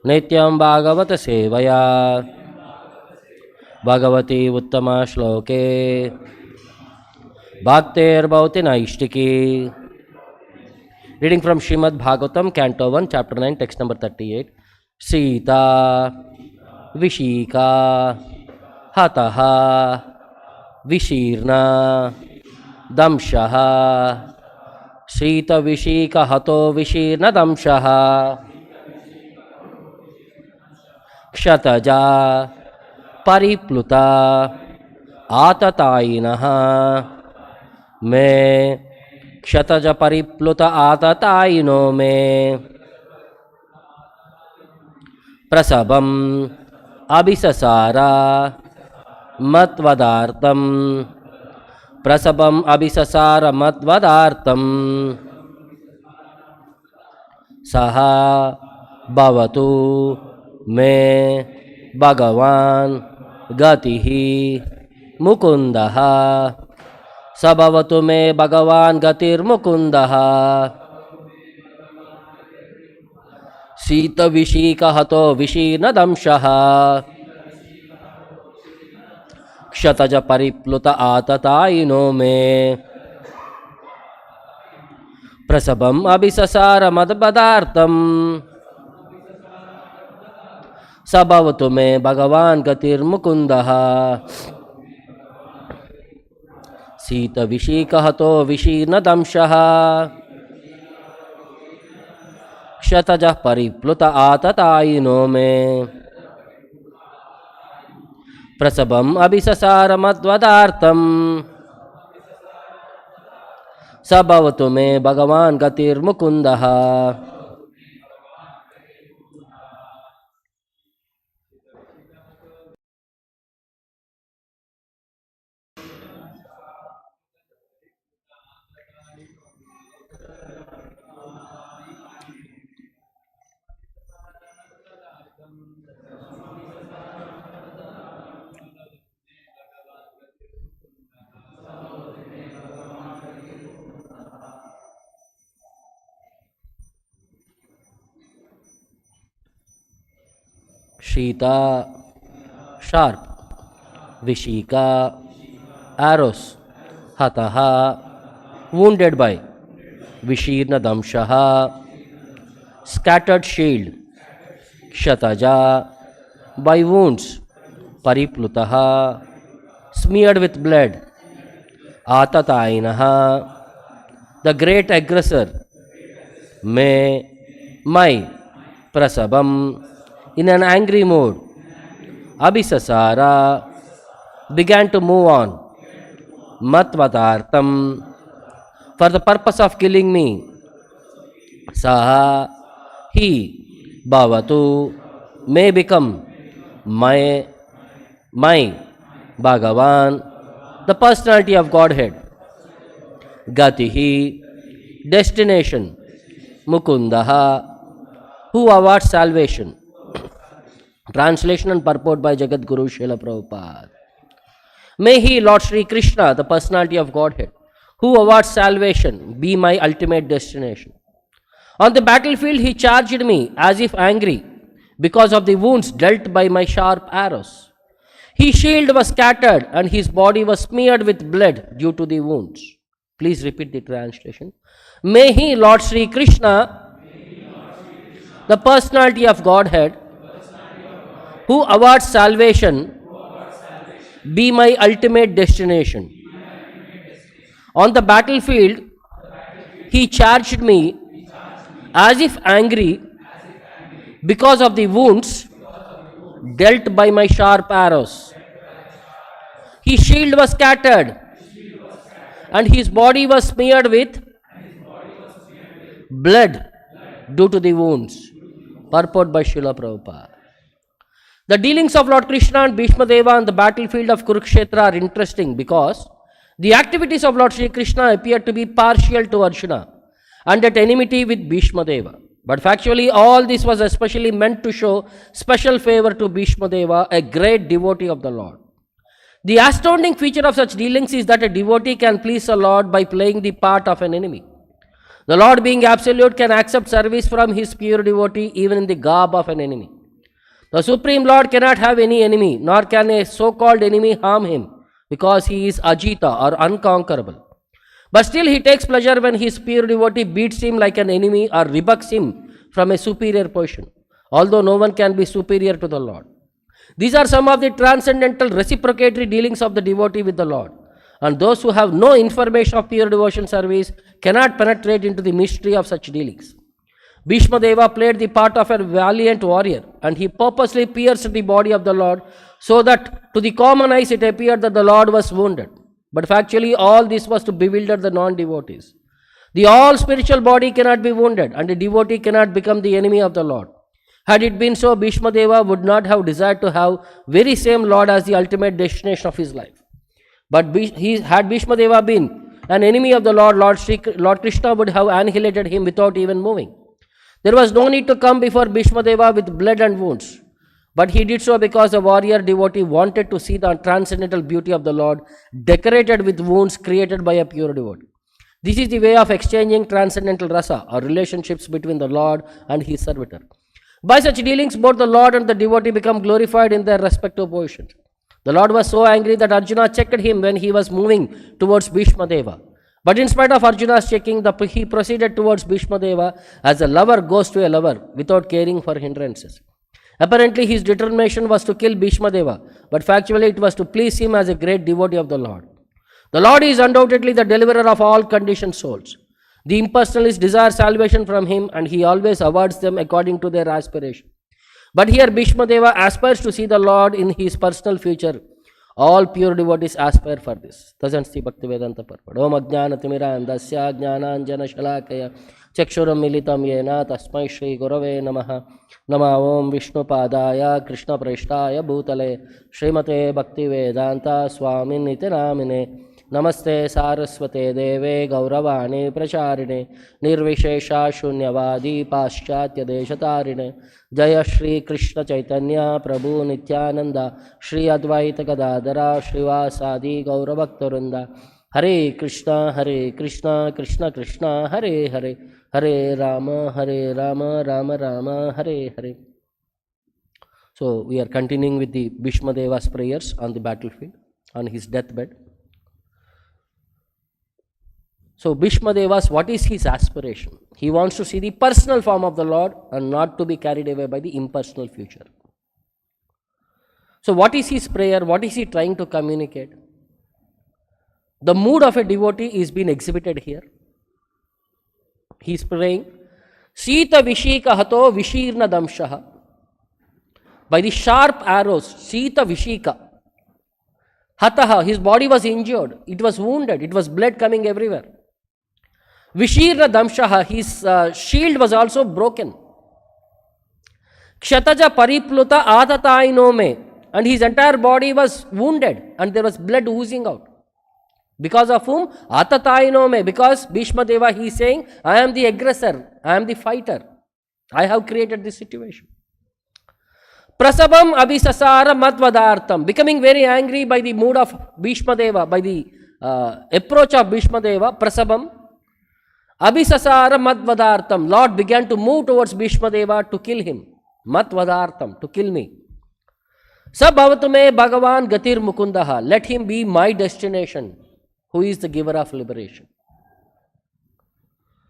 Nityam Bhagavata Sevaya Bhagavati Uttama Shloke Bhaktir Bhavati Naishtiki. Reading from Srimad Bhagavatam, Canto 1, Chapter 9, text number 38. Sita Vishika Hataha Vishirna Damshaha Sita Vishika Hato Vishirna Damshaha Kshataja Paripluta Atatainaha Me Kshataja Paripluta Atataino Me Prasabam Abhisasara Matvadartam Prasabam Abhisasara Matvadartam Saha Bhavatu Me Bhagavan Gatihi Mukundaha Sabhavatu Me Bhagavan Gatir Mukundaha Sita Vishika Hato Vishirna Damshaha Kshataja Paripluta Atataino Me Prasabam Abhisasara Madbadartam Sabhavatu Me Bhagavan Gatir Mukundaha Sita Vishika Hato Vishirna Damshaha Kshataja Paripluta Atataino Me Prasabam Abhisasara Madvadartam Sabhavatu Me Bhagavan Gatir Mukundaha. Shita, sharp. Vishika, arrows. Hataha, wounded by. Vishirna damshaha, scattered shield. Kshataja, by wounds. Pariplutaha, smeared with blood. Atatainaha, the great aggressor. Me, my. Prasabam, in an angry mood. Abhisasara, began to move on. Matvadartam, for the purpose of killing me. Saha, he. Bhavatu, may become. My Bhagavan, the personality of Godhead. Gatihi, destination. Mukundaha, who awards salvation. Translation and purport by Jagat Guru Srila Prabhupada. May he, Lord Śrī Kṛṣṇa, the personality of Godhead, who awards salvation, be my ultimate destination. On the battlefield, he charged me as if angry because of the wounds dealt by my sharp arrows. His shield was scattered and his body was smeared with blood due to the wounds. Please repeat the translation. May he, Lord Śrī Kṛṣṇa, the personality of Godhead, who awards salvation, be my ultimate destination. On the battlefield, he charged me as if angry because of the wounds dealt by my sharp arrows. His shield was scattered and his body was smeared with blood due to the wounds. Purport by Srila Prabhupada. The dealings of Lord Krishna and Bhismadeva on the battlefield of Kurukshetra are interesting because the activities of Lord Śrī Kṛṣṇa appear to be partial to Arjuna and at enmity with Bhismadeva. But factually, all this was especially meant to show special favor to Bhismadeva, a great devotee of the Lord. The astounding feature of such dealings is that a devotee can please the Lord by playing the part of an enemy. The Lord, being absolute, can accept service from his pure devotee even in the garb of an enemy. The Supreme Lord cannot have any enemy, nor can a so-called enemy harm him, because he is Ajita or unconquerable. But still he takes pleasure when his pure devotee beats him like an enemy or rebuffs him from a superior position, although no one can be superior to the Lord. These are some of the transcendental reciprocatory dealings of the devotee with the Lord. And those who have no information of pure devotion service cannot penetrate into the mystery of such dealings. Bhismadeva played the part of a valiant warrior, and he purposely pierced the body of the Lord, so that to the common eyes it appeared that the Lord was wounded. But factually all this was to bewilder the non-devotees. The all-spiritual body cannot be wounded, and the devotee cannot become the enemy of the Lord. Had it been so, Bhismadeva would not have desired to have very same Lord as the ultimate destination of his life. But had Bhismadeva been an enemy of the Lord, Lord Krishna would have annihilated him without even moving. There was no need to come before Bhismadeva with blood and wounds. But he did so because the warrior devotee wanted to see the transcendental beauty of the Lord decorated with wounds created by a pure devotee. This is the way of exchanging transcendental rasa, or relationships between the Lord and his servitor. By such dealings, both the Lord and the devotee become glorified in their respective positions. The Lord was so angry that Arjuna checked him when he was moving towards Bhismadeva. But in spite of Arjuna's checking, he proceeded towards Bhismadeva as a lover goes to a lover without caring for hindrances. Apparently, his determination was to kill Bhismadeva, but factually it was to please him as a great devotee of the Lord. The Lord is undoubtedly the deliverer of all conditioned souls. The impersonalists desire salvation from him, and he always awards them according to their aspiration. But here Bhismadeva aspires to see the Lord in his personal future. All pure devotees aspire for this. Tajansti Bhakti Vedanta Purport. Om Ajnana Timirandasya Jnananjana Shalakaya Chakshuram Militam Yena Tasmai Shri Gurave Namaha. Nama Om Vishnu Padaya Krishna Preshtaya Bhutale Srimate Bhakti Vedanta Swamin Nitinamine. Namaste Saraswate Deve Gauravani Pracharine Nirvishesha Shunyavadi Paschatya Deshatarine Jaya Śrī Kṛṣṇa Chaitanya Prabhu Nityananda Śrī Advaita Gadadara Śrīvāsadi Gauravaktarunda Hare Krishna Krishna Krishna Hare Hare Hare Rama Rama Rama Hare Hare. So we are continuing with the Bhismadeva's prayers on the battlefield, on his deathbed. So Bhismadeva's, what is his aspiration? He wants to see the personal form of the Lord and not to be carried away by the impersonal future. So what is his prayer? What is he trying to communicate? The mood of a devotee is being exhibited here. He is praying, Sita Vishika Hato Vishirna Damshaha. By the sharp arrows, Sita Vishika. Hataha, his body was injured. It was wounded. It was blood coming everywhere. Vishirna Damshaha, his shield was also broken. Kshataja Paripluta Atataino me, and his entire body was wounded and there was blood oozing out. Because of whom? Atataino me, because Bhismadeva, he is saying, I am the aggressor, I am the fighter. I have created this situation. Prasabam abhisasara matvadartam, becoming very angry by the mood of Bhismadeva, by the approach of Bhismadeva, Prasabam. Abhisasara matvadartam, Lord began to move towards Bhismadeva to kill him. Matvadartam, to kill me. Sabhavatume Bhagavan Gatir Mukundaha, let him be my destination, who is the giver of liberation.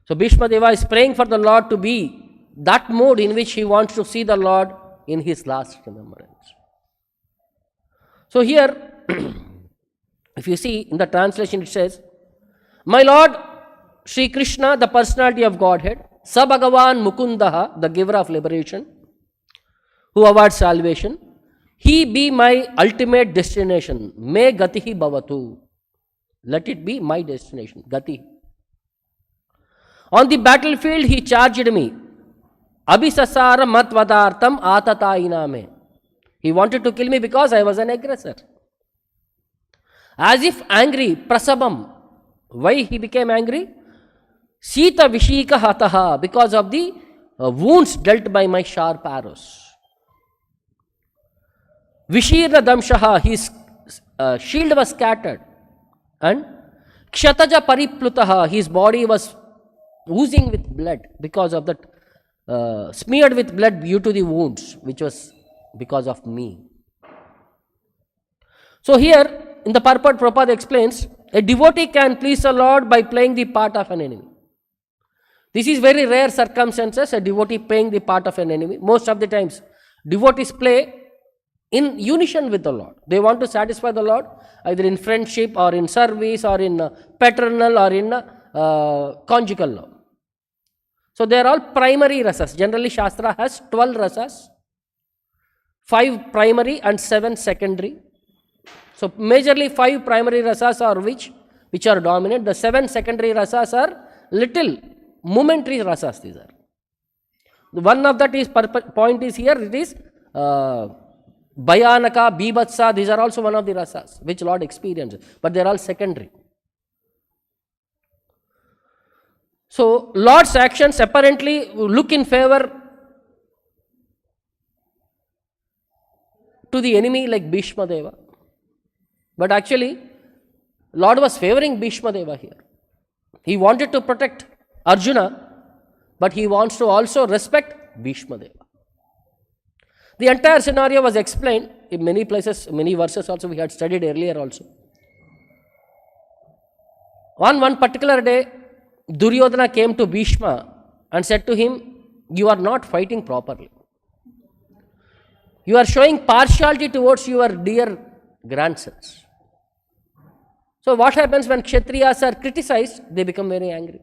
So Bhismadeva is praying for the Lord to be that mood in which he wants to see the Lord in his last remembrance. So here, if you see in the translation, it says, My Lord Śrī Kṛṣṇa, the personality of Godhead, Sa Bhagavan Mukundaha, the giver of liberation, who awards salvation, he be my ultimate destination. Me gatihi bhavatu. Let it be my destination, gati. On the battlefield, he charged me. Abhisasara matvadartam atataina me. He wanted to kill me because I was an aggressor. As if angry, prasabam. Why he became angry? Sita Vishika Hataha, because of the wounds dealt by my sharp arrows. Vishirna Damshaha, his shield was scattered. And Kshataja Pariplutaha, his body was oozing with blood because of that, smeared with blood due to the wounds, which was because of me. So here, in the purport, Prabhupada explains, a devotee can please the Lord by playing the part of an enemy. This is very rare circumstances, a devotee playing the part of an enemy. Most of the times, devotees play in unison with the Lord. They want to satisfy the Lord, either in friendship or in service or in paternal or in conjugal love. So they are all primary rasas. Generally, Shastra has 12 rasas, 5 primary and 7 secondary. So majorly 5 primary rasas are which are dominant. The 7 secondary rasas are little momentary rasas. These are. One of that is point is here. It is Bhayanaka, Bibhatsa. These are also one of the rasas which Lord experiences, but they are all secondary. So Lord's actions apparently look in favor to the enemy like Bhismadeva. But actually, Lord was favoring Bhismadeva here. He wanted to protect Arjuna, but he wants to also respect Bhismadeva. The entire scenario was explained in many places, many verses also we had studied earlier also. On one particular day, Duryodhana came to Bhishma and said to him, you are not fighting properly. You are showing partiality towards your dear grandsons. So what happens when Kshatriyas are criticized? They become very angry.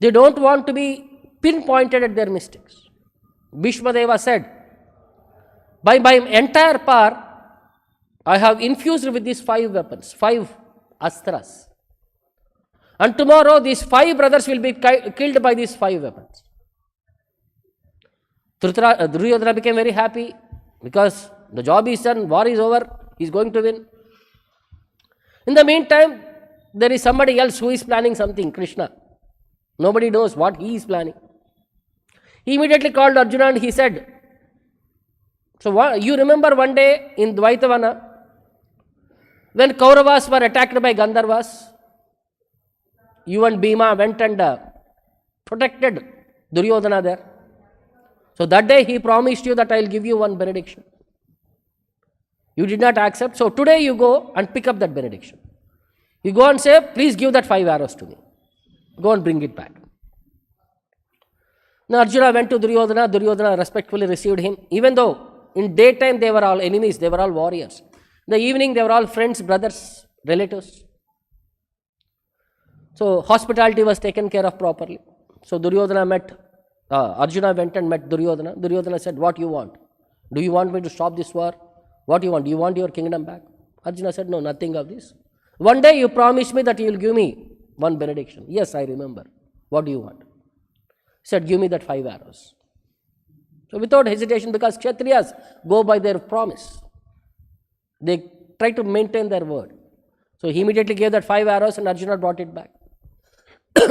They don't want to be pinpointed at their mistakes. Bhismadeva said, by my entire power, I have infused with these 5 weapons, 5 astras. And tomorrow these 5 brothers will be killed by these 5 weapons. Duryodhana became very happy because the job is done, war is over, he is going to win. In the meantime, there is somebody else who is planning something, Krishna. Nobody knows what he is planning. He immediately called Arjuna and he said, so you remember one day in Dvaitavana, when Kauravas were attacked by Gandharvas, you and Bhima went and protected Duryodhana there. So that day he promised you that I will give you one benediction. You did not accept. So today you go and pick up that benediction. You go and say, please give that 5 arrows to me. Go and bring it back. Now Arjuna went to Duryodhana. Duryodhana respectfully received him. Even though in daytime they were all enemies, they were all warriors. In the evening they were all friends, brothers, relatives. So hospitality was taken care of properly. So Arjuna went and met Duryodhana. Duryodhana said, what you want? Do you want me to stop this war? What you want? Do you want your kingdom back? Arjuna said, no, nothing of this. One day you promised me that you will give me one benediction. Yes, I remember. What do you want? He said, give me that 5 arrows. So without hesitation, because Kshatriyas go by their promise. They try to maintain their word. So he immediately gave that 5 arrows and Arjuna brought it back.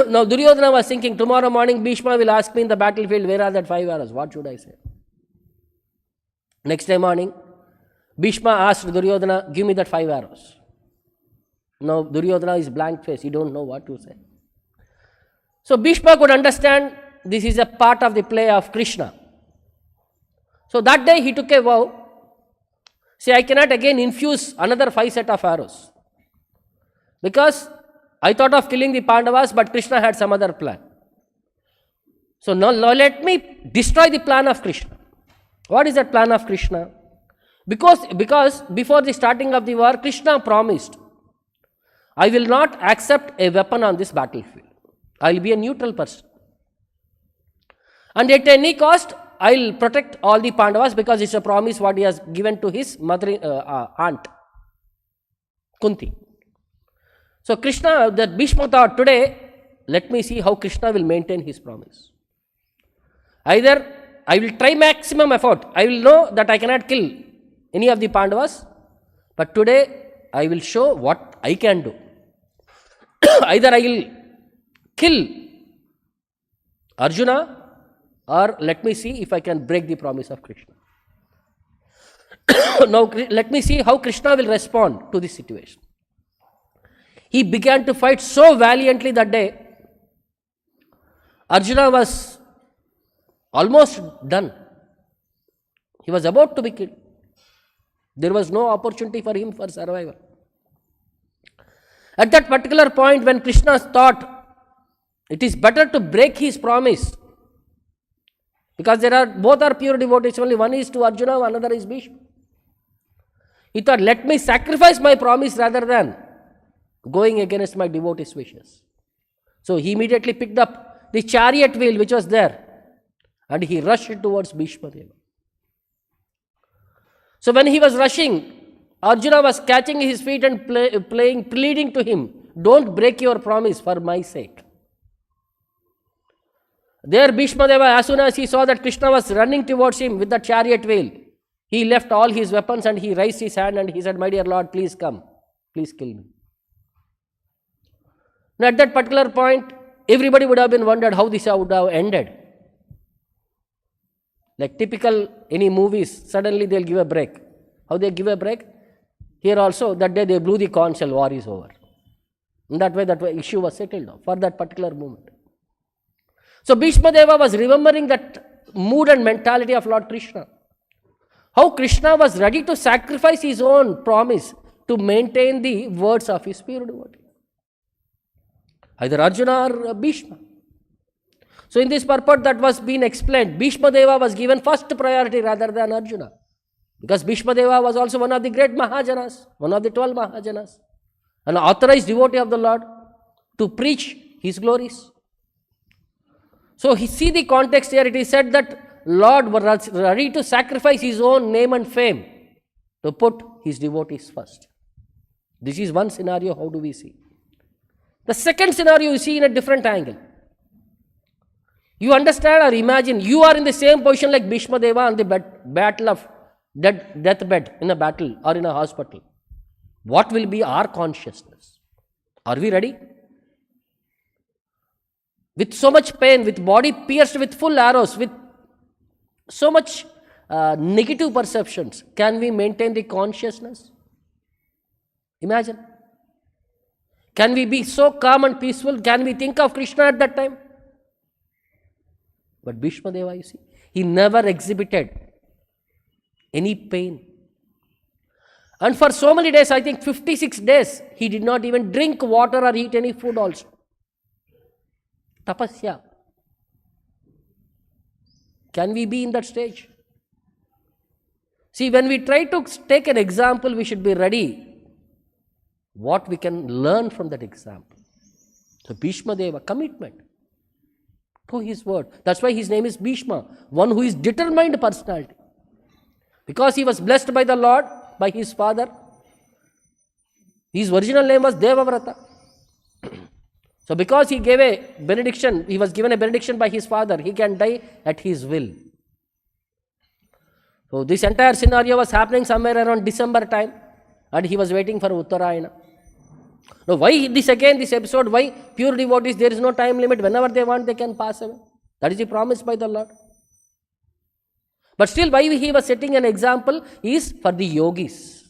Now Duryodhana was thinking, tomorrow morning Bhishma will ask me in the battlefield, where are that 5 arrows? What should I say? Next day morning, Bhishma asked Duryodhana, give me that 5 arrows. Now Duryodhana is blank face, he don't know what to say. So Bhishma could understand this is a part of the play of Krishna. So that day he took a vow, say I cannot again infuse another 5 set of arrows. Because I thought of killing the Pandavas, but Krishna had some other plan. So now let me destroy the plan of Krishna. What is that plan of Krishna? Because before the starting of the war, Krishna promised, I will not accept a weapon on this battlefield. I will be a neutral person. And at any cost, I will protect all the Pandavas because it's a promise what he has given to his mother, aunt, Kunti. So Krishna, that Bhishma thought, today, let me see how Krishna will maintain his promise. Either I will try maximum effort. I will know that I cannot kill any of the Pandavas, but today I will show what I can do. Either I will kill Arjuna, or let me see if I can break the promise of Krishna. Now let me see how Krishna will respond to this situation. He began to fight so valiantly that day. Arjuna was almost done. He was about to be killed. There was no opportunity for him for survival. At that particular point, when Krishna thought it is better to break his promise, because both are pure devotees, only one is to Arjuna, another is Bhishma. He thought, let me sacrifice my promise rather than going against my devotees' wishes. So he immediately picked up the chariot wheel which was there and he rushed towards Bhismadeva. So when he was rushing, Arjuna was catching his feet and pleading to him, don't break your promise for my sake. There Bhismadeva, as soon as he saw that Krishna was running towards him with the chariot wheel, he left all his weapons and he raised his hand and he said, my dear Lord, please come, please kill me. Now at that particular point, everybody would have been wondered how this would have ended. Like typical any movies, suddenly they'll give a break. How they give a break? Here also, that day they blew the conch shell, war is over. In that way, issue was settled for that particular moment. So Bhismadeva was remembering that mood and mentality of Lord Krishna. How Krishna was ready to sacrifice his own promise to maintain the words of his pure devotee. Either Arjuna or Bhishma. So in this purport that was being explained, Bhismadeva was given first priority rather than Arjuna. Because Bhismadeva was also one of the great Mahajanas, one of the 12 Mahajanas, an authorized devotee of the Lord to preach his glories. So see the context here, it is said that Lord was ready to sacrifice his own name and fame to put his devotees first. This is one scenario, how do we see? The second scenario you see in a different angle. You understand or imagine you are in the same position like Bhismadeva on the battle of deathbed in a battle or in a hospital. What will be our consciousness? Are we ready? With so much pain, with body pierced with full arrows, with so much negative perceptions, can we maintain the consciousness? Imagine. Can we be so calm and peaceful? Can we think of Krishna at that time? But Bhismadeva, you see, he never exhibited any pain. And for so many days, I think 56 days, he did not even drink water or eat any food also. Tapasya. Can we be in that stage? See, when we try to take an example, we should be ready what we can learn from that example. So Bhismadeva, commitment to his word. That's why his name is Bhishma, one who is determined personality. Because he was blessed by the Lord, by his father. His original name was Devavrata. So because he gave a benediction, he was given a benediction by his father, he can die at his will. So this entire scenario was happening somewhere around December time and he was waiting for Uttarayana. Now why this episode, why pure devotees, there is no time limit, whenever they want they can pass away. That is the promise by the Lord. But still why he was setting an example is for the yogis.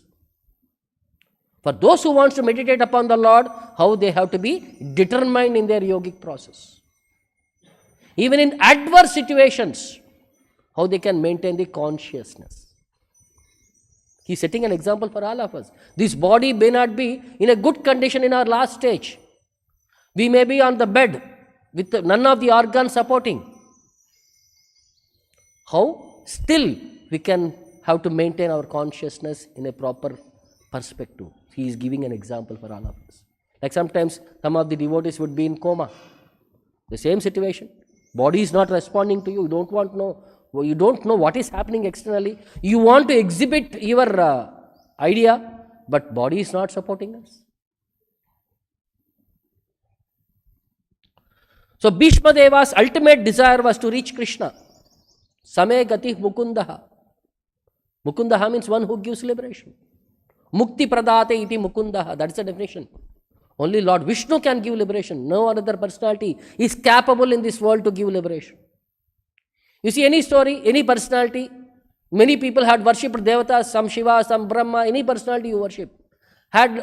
For those who want to meditate upon the Lord, how they have to be determined in their yogic process. Even in adverse situations, how they can maintain the consciousness. He is setting an example for all of us. This body may not be in a good condition in our last stage. We may be on the bed with none of the organs supporting. How? Still, we can have to maintain our consciousness in a proper perspective. He is giving an example for all of us. Like sometimes, some of the devotees would be in coma. The same situation. Body is not responding to you. You don't know what is happening externally. You want to exhibit your idea, but body is not supporting us. So Bhishmadeva's ultimate desire was to reach Krishna. Same gati mukundaha. Mukundaha means one who gives liberation. Mukti pradate iti mukundaha. That is the definition. Only Lord Vishnu can give liberation. No other personality is capable in this world to give liberation. You see any story, any personality, many people had worshipped devatas, some Shiva, some Brahma, any personality you worship.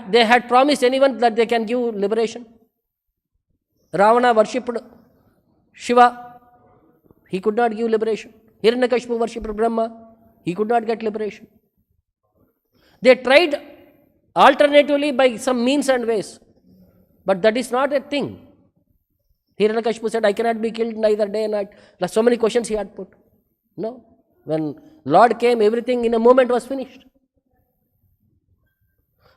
They had promised anyone that they can give liberation. Ravana worshipped Shiva, he could not give liberation. Hiranyakashipu worshipped Brahma, he could not get liberation. They tried alternatively by some means and ways, but that is not a thing. Hiranyakashipu said, I cannot be killed neither day and night. So many questions he had put. No. When Lord came, everything in a moment was finished.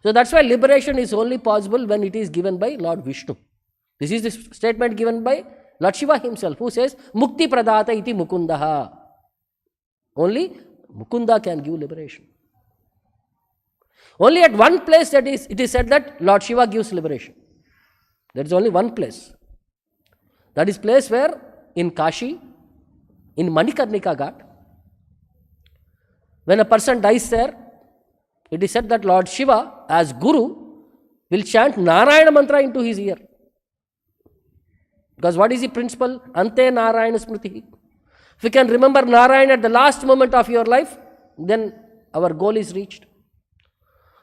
So that's why liberation is only possible when it is given by Lord Vishnu. This is the statement given by Lord Shiva himself, who says, Mukti pradata iti mukundaha. Only Mukunda can give liberation. Only at one place it is said that Lord Shiva gives liberation. There is only one place. That is place where in Kashi, in Manikarnika Ghat, when a person dies there, it is said that Lord Shiva, as Guru, will chant Narayana mantra into his ear. Because what is the principle? Ante Narayana Smriti. If you can remember Narayana at the last moment of your life, then our goal is reached.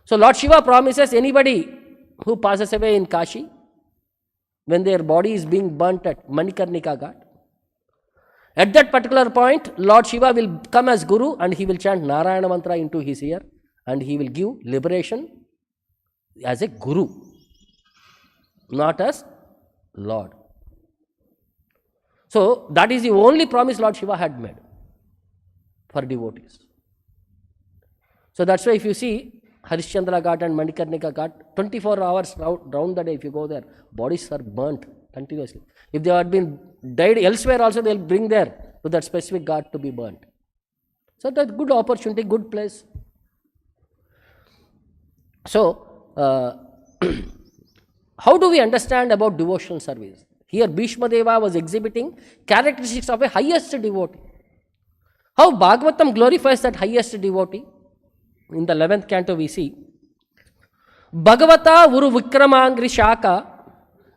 So Lord Shiva promises anybody who passes away in Kashi, when their body is being burnt at Manikarnika Ghat, at that particular point, Lord Shiva will come as Guru and he will chant Narayana mantra into his ear and he will give liberation as a Guru, not as Lord. So that is the only promise Lord Shiva had made for devotees. So that's why if you see Harishchandra Ghat and Manikarnika Ghat, 24 hours round the day, if you go there, bodies are burnt continuously. If they had been died elsewhere also, they will bring there to that specific ghat to be burnt. So that's good opportunity, good place. So, how do we understand about devotional service? Here Bhismadeva was exhibiting characteristics of a highest devotee. How Bhagavatam glorifies that highest devotee? In the 11th canto we see, Bhagavata Uru Vikramangri Shaka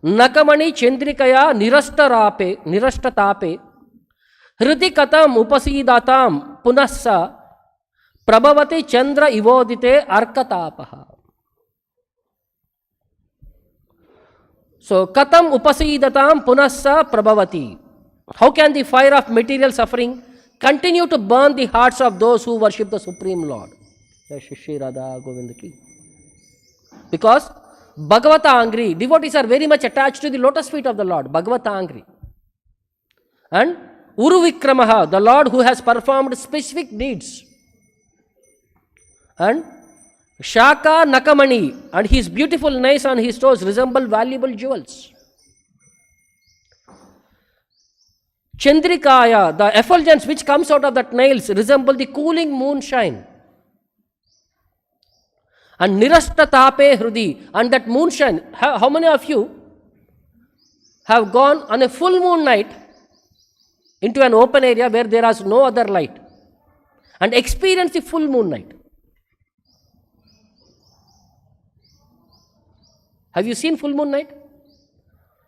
Nakamani Chandrikaya Nirashtatape Hriti Katam Upasidatam Punassa Prabhavati Chandra Ivodite Arkatapaha. So, Katam Upasidatam Punassa Prabhavati. How can the fire of material suffering continue to burn the hearts of those who worship the Supreme Lord? Because Bhagavata Angri, devotees are very much attached to the lotus feet of the Lord, Bhagavata Angri. And Uru Vikramaha, the Lord who has performed specific deeds. And Shaka Nakamani, and his beautiful nails on his toes resemble valuable jewels. Chandrikaya, the effulgence which comes out of that nails resemble the cooling moonshine. And Nirashtatape Hrudi, and that moonshine, how many of you have gone on a full moon night into an open area where there is no other light and experienced the full moon night? Have you seen full moon night?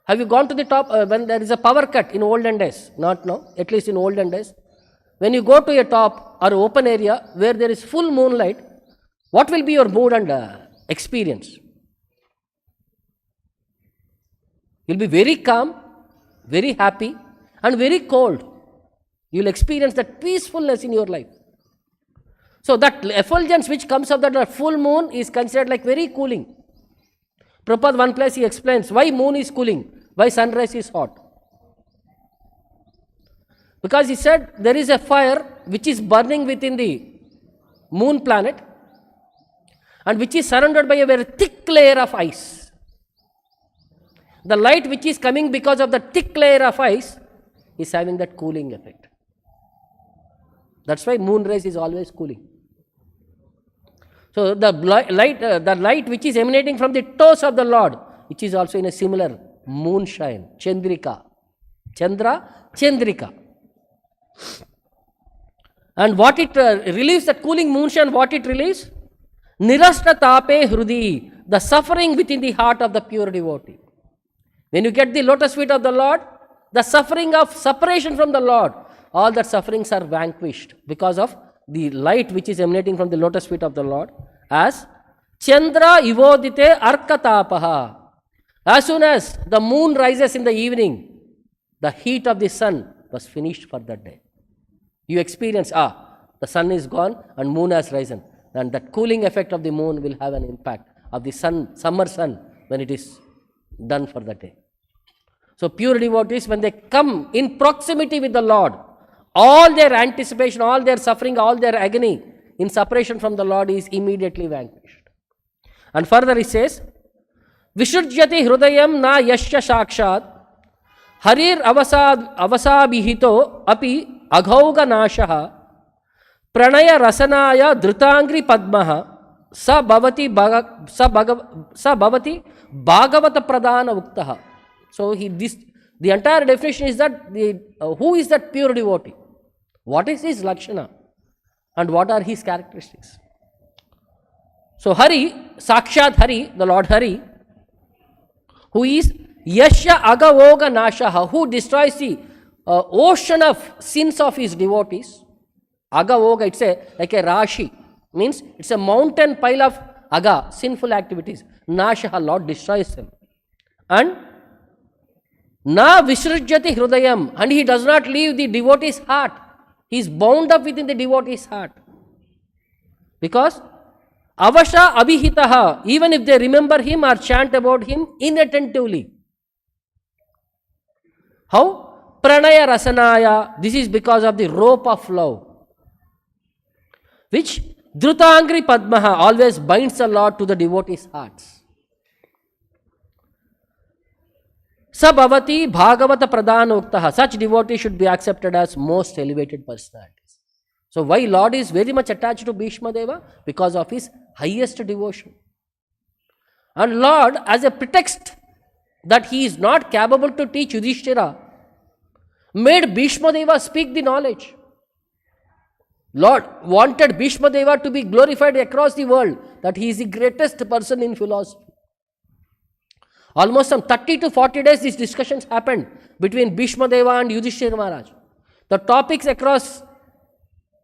Have you gone to the top when there is a power cut in olden days? Not now, at least in olden days. When you go to a top or open area where there is full moonlight, what will be your mood and experience? You'll be very calm, very happy, and very cold. You'll experience that peacefulness in your life. So that effulgence which comes out of the full moon is considered like very cooling. Prabhupada, one place he explains why moon is cooling, why sunrise is hot. Because he said there is a fire which is burning within the moon planet and which is surrounded by a very thick layer of ice. The light which is coming because of the thick layer of ice is having that cooling effect. That's why moon rays is always cooling. So the light which is emanating from the toes of the Lord, which is also in a similar moonshine, Chandrika. Chandra, Chandrika. And what it relieves, that cooling moonshine, what it relieves? Nirashtatape Hrudi, the suffering within the heart of the pure devotee. When you get the lotus feet of the Lord, the suffering of separation from the Lord, all that sufferings are vanquished because of the light which is emanating from the lotus feet of the Lord as Chandra Ivodite Arkatapaha. As soon as the moon rises in the evening, the heat of the sun was finished for that day. You experience, the sun is gone and moon has risen. And that cooling effect of the moon will have an impact of the sun, summer sun, when it is done for the day. So pure devotees, when they come in proximity with the Lord, all their anticipation, all their suffering, all their agony in separation from the Lord is immediately vanquished. And further he says, Vishrujyati hrudayam na yashya sakshat harir avasabhito api aghauga nashaha pranaya rasanaya dhrutangri padmaha sa bhavati bhagavata pradana uktaha. So the entire definition is that who is that pure devotee? What is his lakshana? And what are his characteristics? So Hari, Sakshat Hari, the Lord Hari, who is Yasha Agavoga Nashaha, who destroys the ocean of sins of his devotees. Agavoga, it's like a Rashi, means it's a mountain pile of Aga, sinful activities. Nashaha, Lord destroys them. And Na Vishrujyati Hrudayam, and he does not leave the devotee's heart. He is bound up within the devotee's heart. Because Avasha Abhihitaha, even if they remember him or chant about him inattentively. How? Pranaya Rasanaya, this is because of the rope of love, which Drutangri Padmaha always binds the Lord to the devotee's hearts. Sabhavati Bhagavata Pradhanoktaha, such devotee should be accepted as most elevated personalities. So why Lord is very much attached to Bhismadeva? Because of his highest devotion. And Lord, as a pretext that he is not capable to teach Yudhishthira, made Bhismadeva speak the knowledge. Lord wanted Bhismadeva to be glorified across the world, that he is the greatest person in philosophy. Almost some 30 to 40 days these discussions happened between Bhismadeva and Yudhishthira Maharaj. The topics across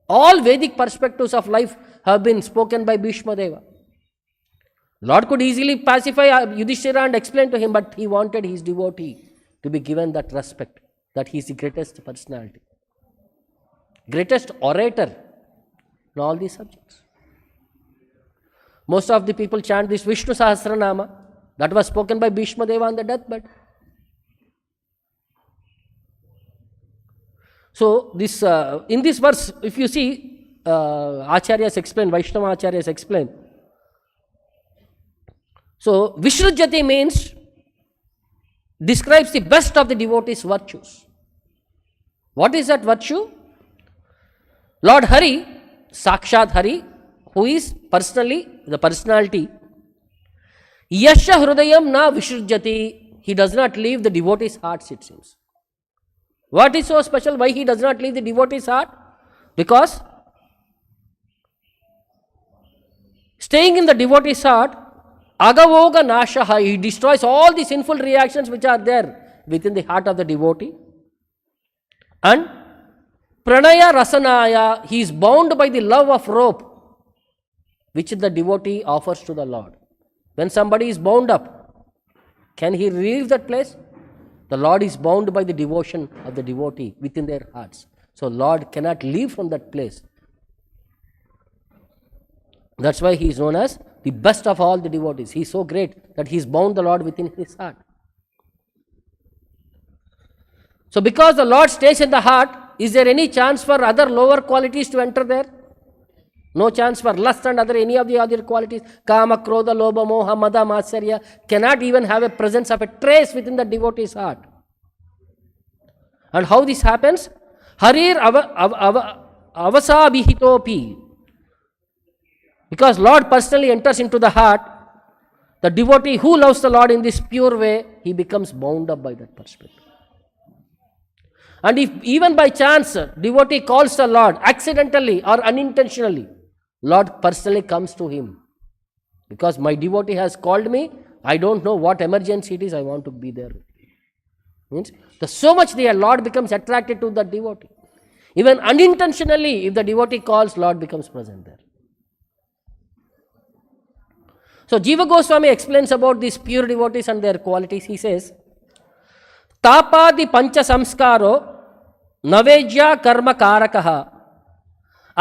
all Vedic perspectives of life have been spoken by Bhismadeva. Lord could easily pacify Yudhishthira and explain to him, but he wanted his devotee to be given that respect, that he is the greatest personality, greatest orator in all these subjects. Most of the people chant this Vishnu Sahasranama, that was spoken by Bhismadeva on the deathbed. So this in this verse, if you see, Acharyas explain, Vaishnava Acharyas explain. So Vishrujyati means, describes the best of the devotee's virtues. What is that virtue? Lord Hari, Sakshat Hari, who is personally, the personality, Yasha Hrudayam na Vishrujyati, he does not leave the devotee's hearts, it seems. What is so special? Why he does not leave the devotee's heart? Because staying in the devotee's heart, Agavoga Nashaha, he destroys all the sinful reactions which are there within the heart of the devotee. And Pranaya Rasanaya, he is bound by the love of rope which the devotee offers to the Lord. When somebody is bound up, can he leave that place? The Lord is bound by the devotion of the devotee within their hearts. So Lord cannot leave from that place. That's why he is known as the best of all the devotees. He is so great that he is bound the Lord within his heart. So because the Lord stays in the heart, is there any chance for other lower qualities to enter there? No chance for lust and any of the other qualities. Kama, Krodha, Lobha, Moha, Mada, Matsarya cannot even have a presence of a trace within the devotee's heart. And how this happens? Harir avasabhitopi. Because Lord personally enters into the heart, the devotee who loves the Lord in this pure way, he becomes bound up by that perspective. And if even by chance devotee calls the Lord accidentally or unintentionally, Lord personally comes to him. Because my devotee has called me, I don't know what emergency it is, I want to be there. Means so much the Lord becomes attracted to the devotee. Even unintentionally, if the devotee calls, Lord becomes present there. So Jiva Goswami explains about these pure devotees and their qualities. He says, तापादि पंच संस्कारो नवेज्या कर्म कारकः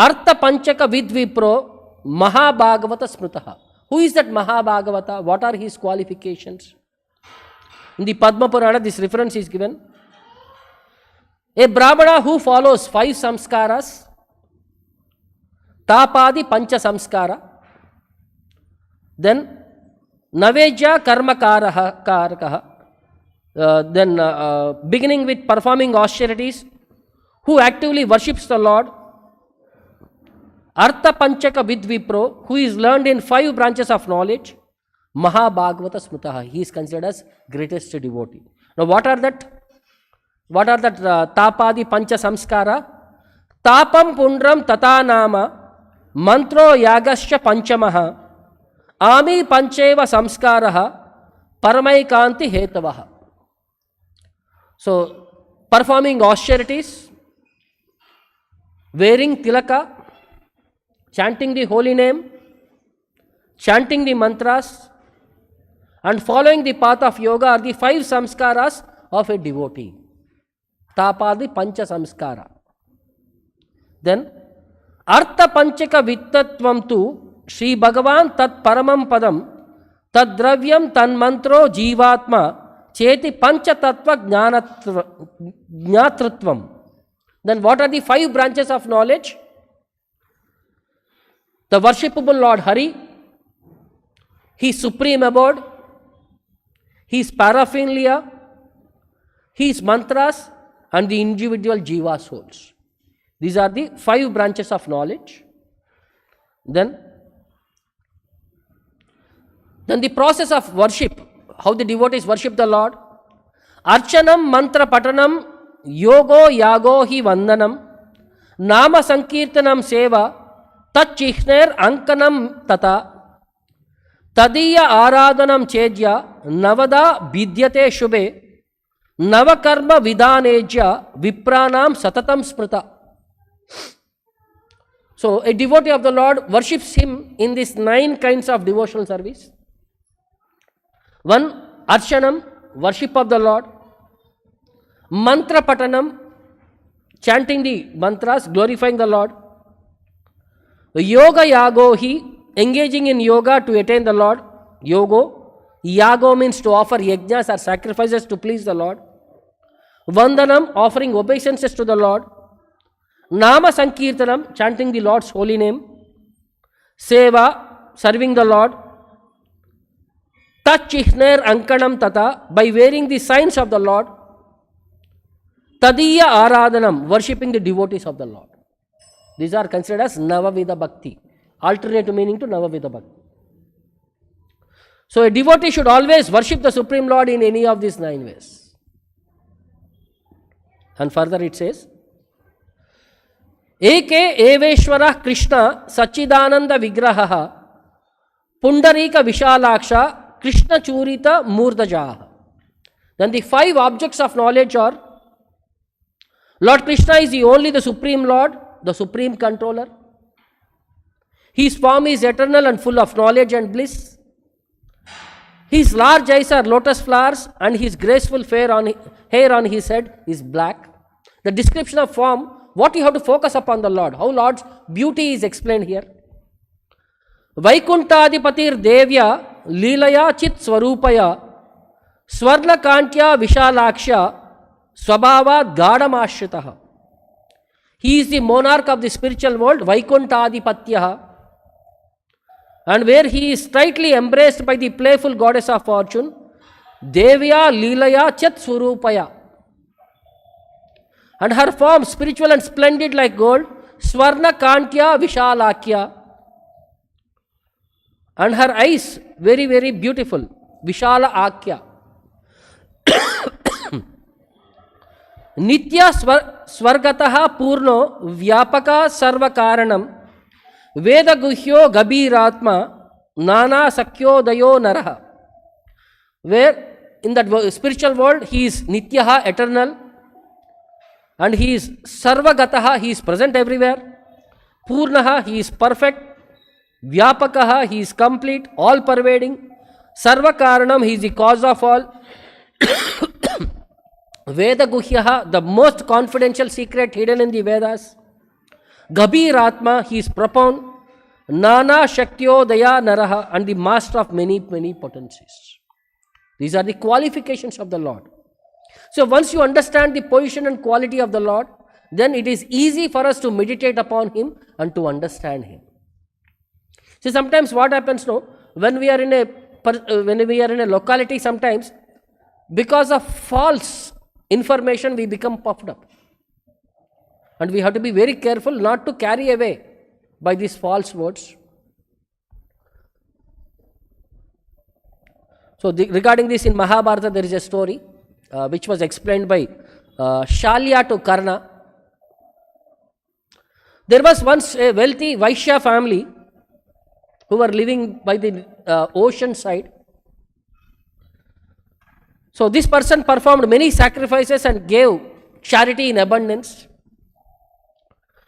अर्थ पंचक विद्विप्रो महाभागवत स्मृतः. Who is that Mahabhagavata? What are his qualifications? In the Padma Purana, this reference is given. A Brahmana who follows 5 samskaras, tapadi pancha samskara, then naveja karma karakaha, then beginning with performing austerities, who actively worships the Lord, Artha Panchaka Vidvipro, who is learned in 5 branches of knowledge, Mahabhagavata Smritaha, he is considered as greatest devotee. Now what are that? What are that tapadi pancha samskara? Tapam pundram tata nama, mantro yagasya panchamaha, ami pancheva samskaraha, paramaikanti hetavaha. So, performing austerities, wearing tilaka, chanting the holy name, chanting the mantras, and following the path of yoga are the 5 samskaras of a devotee. Tapadi pancha samskara. Then, artha panchaka vittatvam tu Shri Bhagavan tat paramam padam tad dravyam tan mantro jivatma cheti pancha tattva jnatritvam. Then what are the 5 branches of knowledge? The worshipable Lord Hare, His supreme abode, His paraphernalia, His mantras, and the individual jiva souls. These are the 5 branches of knowledge. Then the process of worship, how the devotees worship the Lord. Archanam mantra patanam yogo yago hi vandanam nama sankirtanam seva tat chihner ankanam tata tadiya aradhanam chedya navada vidyate shubhe navakarma vidhanejya vipranam satatam smrita. So a devotee of the Lord worships Him in these 9 kinds of devotional service. 1. Archanam, worship of the Lord. Mantra patanam, chanting the mantras, glorifying the Lord. Yoga yagohi, engaging in yoga to attain the Lord. Yogo. Yago means to offer yajnas or sacrifices to please the Lord. Vandanam, offering obeisances to the Lord. Nama Sankirtanam, chanting the Lord's holy name. Seva, serving the Lord. Tat Chihner Ankanam Tata, by wearing the signs of the Lord. Tadiya Aradhanam, worshipping the devotees of the Lord. These are considered as Navavida Bhakti, alternate meaning to Navavida Bhakti. So a devotee should always worship the Supreme Lord in any of these 9 ways. And further it says, Eke eveshwara Krishna Sachidananda Vigraha Pundarika Vishalaksha Krishna Churita Murdajaha. Then the 5 objects of knowledge are Lord Krishna is the Supreme Lord, the Supreme Controller. His form is eternal and full of knowledge and bliss. His large eyes are lotus flowers and his graceful hair on his head is black. The description of form, what you have to focus upon the Lord, how Lord's beauty is explained here. Vaikuntadipatir devya leelaya chit swarupaya swarna kantya vishalaksha swabhava gadhamashritaha. He is the monarch of the spiritual world, Vaikuntadipatyaha, and where he is tightly embraced by the playful goddess of fortune, Devya Leelaya Chat Swarupaya. And her form, spiritual and splendid like gold, Swarna Kantya Vishalakya. And her eyes, very, very beautiful, Vishala Akya. Nitya Swargataha Purno Vyapaka Sarva Karanam Veda Guhyo Gabiratma Nana Sakyo Dayo Naraha. Where in that spiritual world he is Nityaha, eternal, and he is Sarvagataha, he is present everywhere. Purnaha, he is perfect. Vyapakaha, he is complete, all pervading. Sarva Karanam, he is the cause of all. Veda Guhyaha, the most confidential secret hidden in the Vedas. Gabir Atma, he is profound. Nana Shaktyo-daya Naraha, and the master of many, many potencies. These are the qualifications of the Lord. So once you understand the position and quality of the Lord, then it is easy for us to meditate upon Him and to understand Him. See, sometimes what happens now, when we are in a locality, sometimes because of false information we become puffed up. And we have to be very careful not to carry away by these false words. So regarding this, in Mahabharata there is a story which was explained by Shalya to Karna. There was once a wealthy Vaishya family who were living by the ocean side. So this person performed many sacrifices and gave charity in abundance.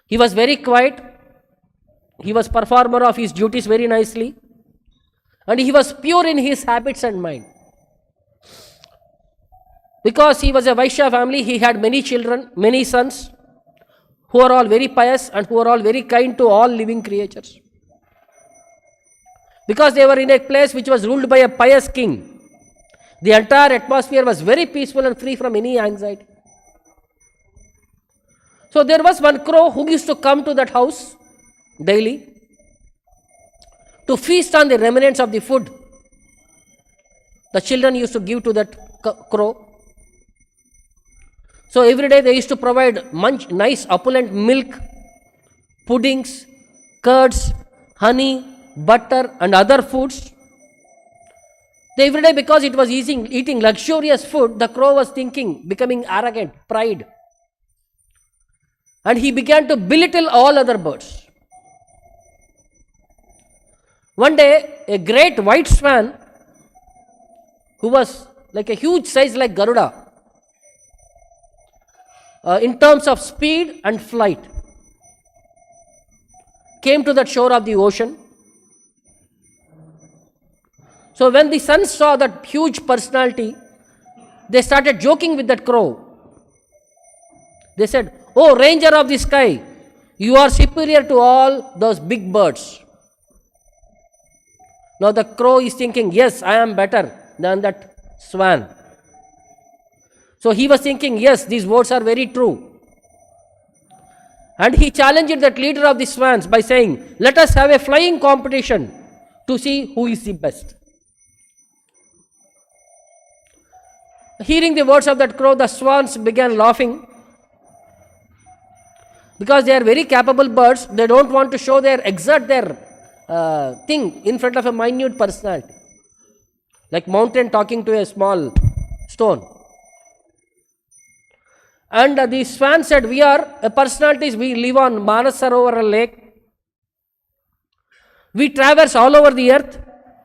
He was very quiet. He was performer of his duties very nicely. And he was pure in his habits and mind. Because he was a Vaishya family, he had many children, many sons, who are all very pious and who are all very kind to all living creatures. Because they were in a place which was ruled by a pious king, the entire atmosphere was very peaceful and free from any anxiety. So there was one crow who used to come to that house daily to feast on the remnants of the food the children used to give to that crow. So every day they used to provide nice opulent milk, puddings, curds, honey, butter and other foods. Every day, because it was eating luxurious food, the crow was becoming arrogant, pride. And he began to belittle all other birds. One day, a great white swan, who was like a huge size like Garuda, in terms of speed and flight, came to the shore of the ocean. So when the sons saw that huge personality, they started joking with that crow. They said, "Oh, ranger of the sky, you are superior to all those big birds." Now the crow is thinking, yes, I am better than that swan. So he was thinking, yes, these words are very true. And he challenged that leader of the swans by saying, "Let us have a flying competition to see who is the best." Hearing the words of that crow, the swans began laughing. Because they are very capable birds, they don't want to exert their thing in front of a minute personality. Like mountain talking to a small stone. And the swan said, "We are personalities, we live on Manas Sarovar lake. We traverse all over the earth,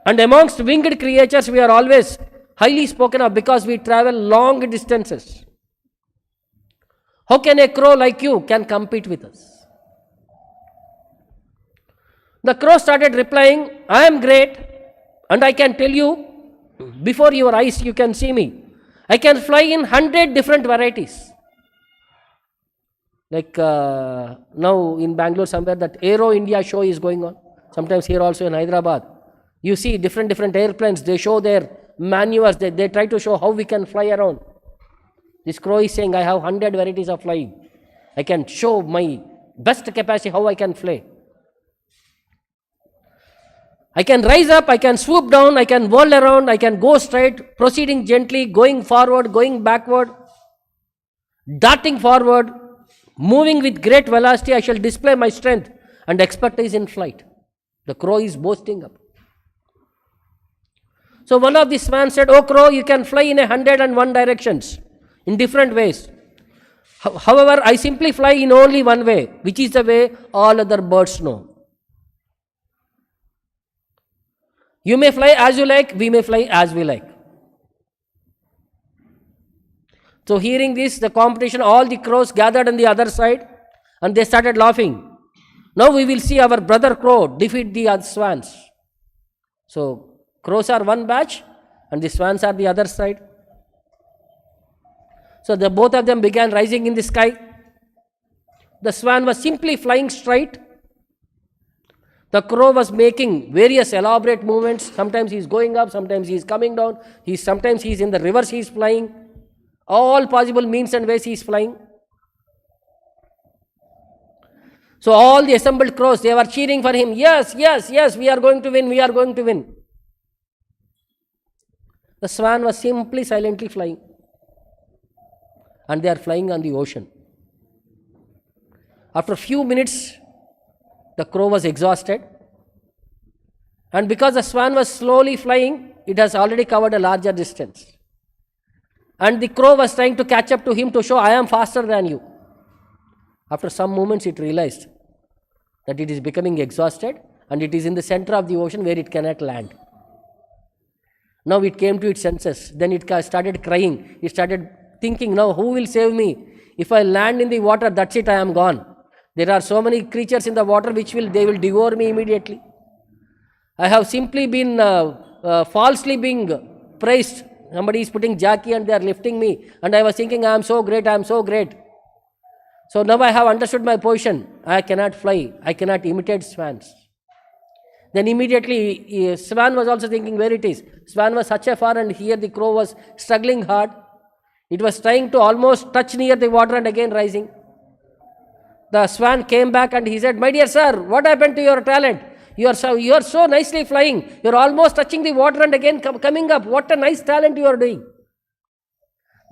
and amongst winged creatures we are always highly spoken of because we travel long distances. How can a crow like you can compete with us?" The crow started replying, "I am great, and I can tell you, before your eyes you can see me. I can fly in 100 different varieties." Like now in Bangalore somewhere, that Aero India show is going on. Sometimes here also in Hyderabad. You see different airplanes, they show their maneuvers, they try to show how we can fly around. This crow is saying, "I have 100 varieties of flying. I can show my best capacity how I can fly. I can rise up, I can swoop down, I can whirl around, I can go straight, proceeding gently, going forward, going backward, darting forward, moving with great velocity. I shall display my strength and expertise in flight." The crow is boasting up. So one of the swans said, "Oh crow, you can fly in 101 directions, in different ways. However, I simply fly in only one way, which is the way all other birds know. You may fly as you like, we may fly as we like." So hearing this, the competition, all the crows gathered on the other side and they started laughing. "Now we will see our brother crow defeat the other swans." So crows are one batch and the swans are the other side. So both of them began rising in the sky. The swan was simply flying straight. The crow was making various elaborate movements. Sometimes he is going up, sometimes he is coming down. Sometimes he is in the reverse, he is flying. All possible means and ways he is flying. So all the assembled crows, they were cheering for him. Yes, yes, yes, we are going to win, we are going to win. The swan was simply silently flying. And they are flying on the ocean. After a few minutes, the crow was exhausted. And because the swan was slowly flying, it has already covered a larger distance. And the crow was trying to catch up to him to show, I am faster than you. After some moments, it realized that it is becoming exhausted and it is in the center of the ocean where it cannot land. Now it came to its senses. Then it started crying. It started thinking, now who will save me? If I land in the water, that's it, I am gone. There are so many creatures in the water they will devour me immediately. I have simply been falsely being praised. Somebody is putting jackie and they are lifting me. And I was thinking, I am so great, I am so great. So now I have understood my position. I cannot fly. I cannot imitate swans. Then immediately, swan was also thinking where it is. Swan was such a far and here the crow was struggling hard. It was trying to almost touch near the water and again rising. The swan came back and he said, my dear sir, what happened to your talent? You are so nicely flying. You are almost touching the water and again coming up. What a nice talent you are doing.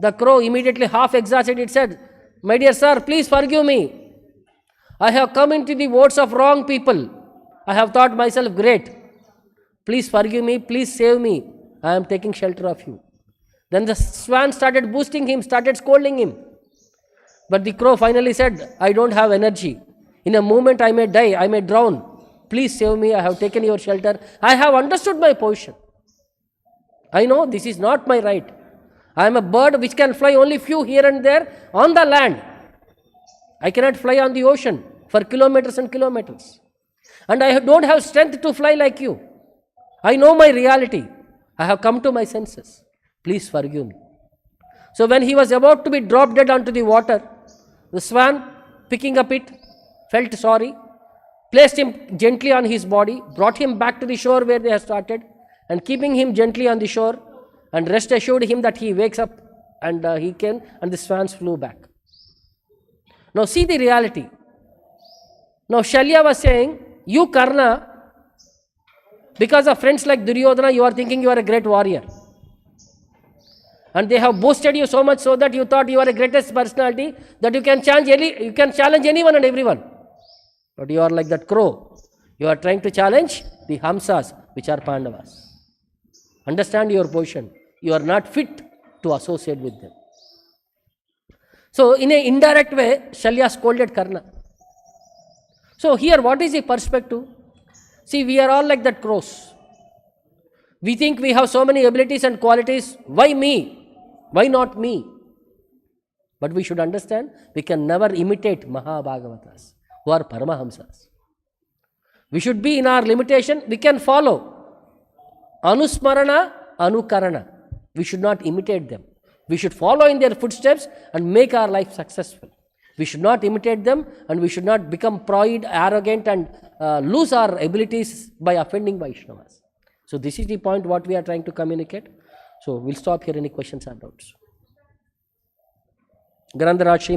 The crow immediately half exhausted, it said, my dear sir, please forgive me. I have come into the votes of wrong people. I have thought myself great. Please forgive me, please save me. I am taking shelter of you. Then the swan started boosting him, started scolding him. But the crow finally said, I don't have energy. In a moment I may die, I may drown. Please save me, I have taken your shelter. I have understood my position. I know this is not my right. I am a bird which can fly only few here and there on the land. I cannot fly on the ocean for kilometers and kilometers. And I don't have strength to fly like you. I know my reality. I have come to my senses. Please forgive me. So when he was about to be dropped dead onto the water, the swan, picking up it, felt sorry, placed him gently on his body, brought him back to the shore where they had started, and keeping him gently on the shore, and rest assured him that he wakes up and he can, and the swans flew back. Now see the reality. Now Shalya was saying, you Karna, because of friends like Duryodhana, you are thinking you are a great warrior. And they have boosted you so much so that you thought you are the greatest personality, that you can challenge anyone and everyone. But you are like that crow. You are trying to challenge the Hamsas, which are Pandavas. Understand your position. You are not fit to associate with them. So in an indirect way, Shalya scolded Karna. So here, what is the perspective? See, we are all like that crows. We think we have so many abilities and qualities. Why me? Why not me? But we should understand, we can never imitate Mahabhagavatas, who are Paramahamsas. We should be in our limitation. We can follow. Anusmarana, Anukarana. We should not imitate them. We should follow in their footsteps and make our life successful. We should not imitate them, and we should not become proud, arrogant, and lose our abilities by offending Vaishnavas. So this is the point what we are trying to communicate. So we'll stop here. Any questions or doubts? Grandharaj Srimad